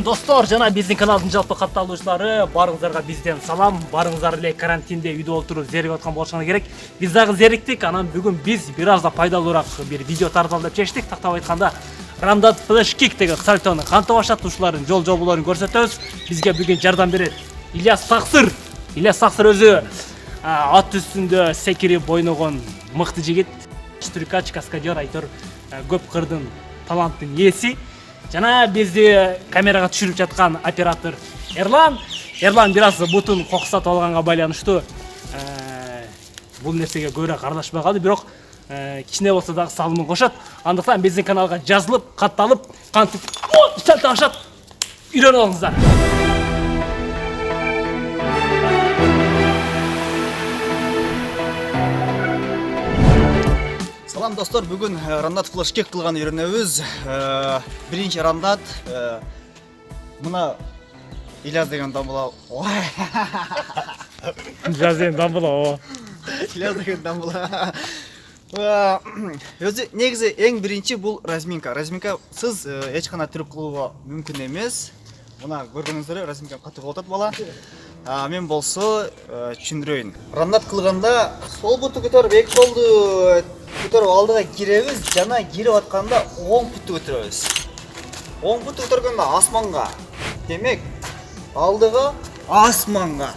Достор, жана биздин каналдын жалпы катталуучулары, барыңыздарга бизден салам. Барыңыздар эле карантинде үйдө отуруп зеригип аткан болушуңар керек. Биз дагы зериктик. Анан бүгүн биз бир аз да пайдалуураак бир видео тарталы деп чечтик. Тактап айтканда, Рамдат Flash Kick деген сальтонун кантип баштатуучуларын жол жоболорун көрсөтөбүз. Бизге бүгүн жардам берет Ильяс Саксыр. Ильяс Саксыр өзү ат үстүндө секирип ойногон мыкты жигит. Стрикач, каскадер, айтор көп кырдын таланттын ээси. Жана бизди камерага түшүрүп жаткан оператор Эрлан бир аз бутун коксатып алганга байланыштуу бул нерсеге көбүрөөк аралашпай калды, бирок кичине болсо дагы салымын кошот. Андыктан биздин каналга жазылып, катталып, кантип сальто ашат үйрөнүп алыңыздар. Салам достор, бүгүн Рамдат Flash Kick кылган үйрөнөбүз. Биринчи Рамдат мына Ильяс деген дамбыла. Ильяс деген дамбыла. Ильяс деген дамбыла. Өзү негизи эң биринчи бул разминка. Разминка сыз эч кандай түрүп кылууга мүмкүн эмес. Мына көргөнүңүздөр разминка катуу болуп атат бала. Мен болсо түшүндүрөйүн. Рамдат кылганда сол буту көтөрүп, эки колду көтөрүп алдыга киребиз, жана кирип атканда оң буту көтөрөбүз. Оң буту көтөргөндө асманга. Демек, алдыга асманга.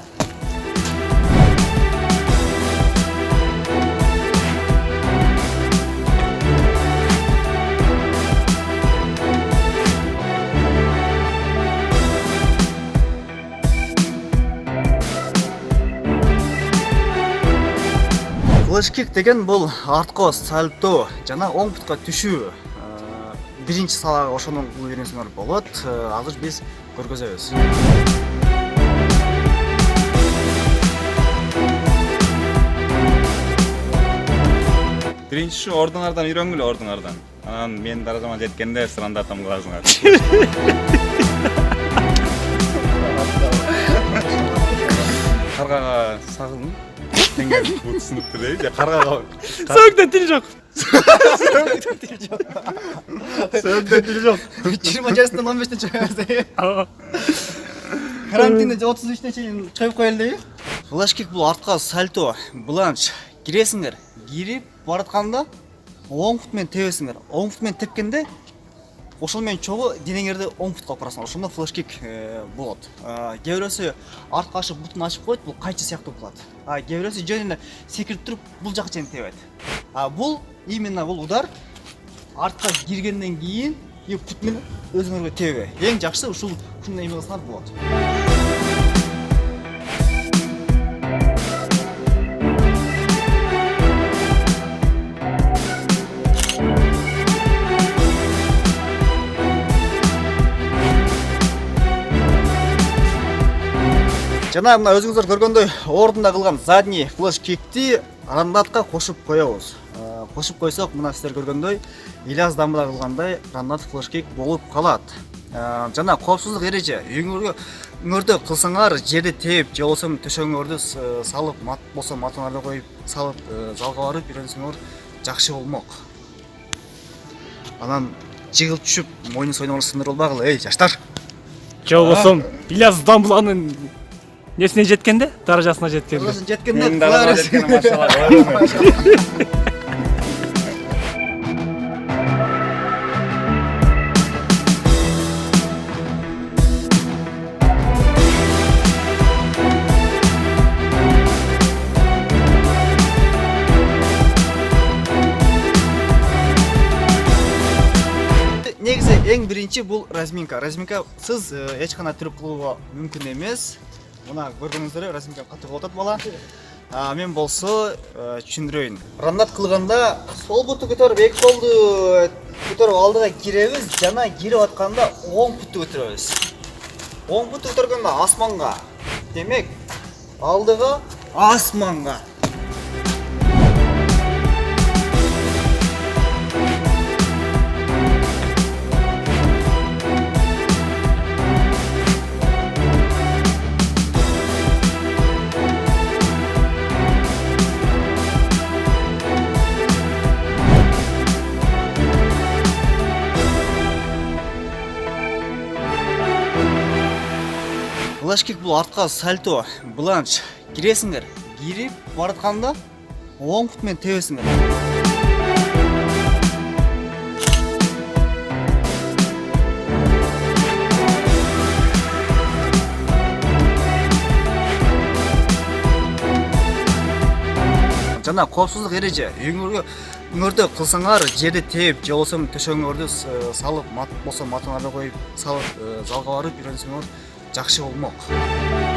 Flash Kick деген бул артко сальто жана оң бутка түшүү. Биринчи салага ошону үйрөнсөңөр болот. Азыр биз көргөзөбүз. Биринчи ордуңардан үйрөнгүлө, ордуңардан. Анан мен даражама жеткенде сырандатам кыласыңар. Каргага сагылын. Теңген бут сынып дейт. Каргага Сөөгдөн тил жок. Сөөгдөн тил жок. 20 жаштан 15-тен чыгабыз. Карантинде 33-тен чейин чыгып коелу дейби? Flash Kick бул артка сальто, бланш. Киресиңер, кирип баратканда оң бут менен тебесиңер. Оң бут менен тепкенде ошол менен чогуу денеңерди оң бутка алып барасыңар. Ошондо Flash Kick болот. Кээ бирөөсү артка ашып бутун ачып коет, бул кайчы сыяктуу болот. Кээ бирөөсү жөн эле секирип туруп бул жакка чейин тебет. Бул именно бул удар артка киргенден кийин бут менен өзүңөргө тебе. Эң жакшысы ушул эме кылсаңар болот. Жана мына өзүңүздөр көргөндөй ордунда кылган задний Flash Kickти Рамдатка кошуп коебуз. Кошуп койсок, мына сиздер көргөндөй Ильяс дамбыла кылгандай Рамдат Flash Kick болуп калат. Жана коопсуздук эреже, үйүңөрдө кылсаңар жерди тээп, же болбосо төшөгүңөрдү салып, мат болсо матыңарды коюп, салып, залга барып үйрөнсөңөр жакшы болмок. Анан жыгылып түшүп, мойнун сойногон сындырып албагыла, эй жаштар. Жобосом Ильяс дамбыланын несине жеткенде, даражасына жеткенде. Мен даражама жеткенде машалла. Негизи эң биринчи бул разминка. Разминка сыз эч кандай түрүп кылууга мүмкүн эмес. Мына көргөнүңүздөр разминка катуу болуп атат бала. Мен болсо түшүндүрөйүн. Рамдат кылганда сол буту көтөрүп, эки колду көтөрүп алдыга киребиз, жана кирип атканда оң буту көтөрөбүз. Оң буту көтөргөндө асманга. Демек, алдыга асманга. Флешкик бул артка сальто, бланш. Киресиңер. Кирип баратканда оң кут менен тебесиңер. Жана коопсуздук эреже. Үңөрдө кылсаңар жерди тээп, же болбосо төшөгүңөрдү салып, мат болсо матыңарды коюп, салып залга барып үйрөнсөңөр жакшы болмок.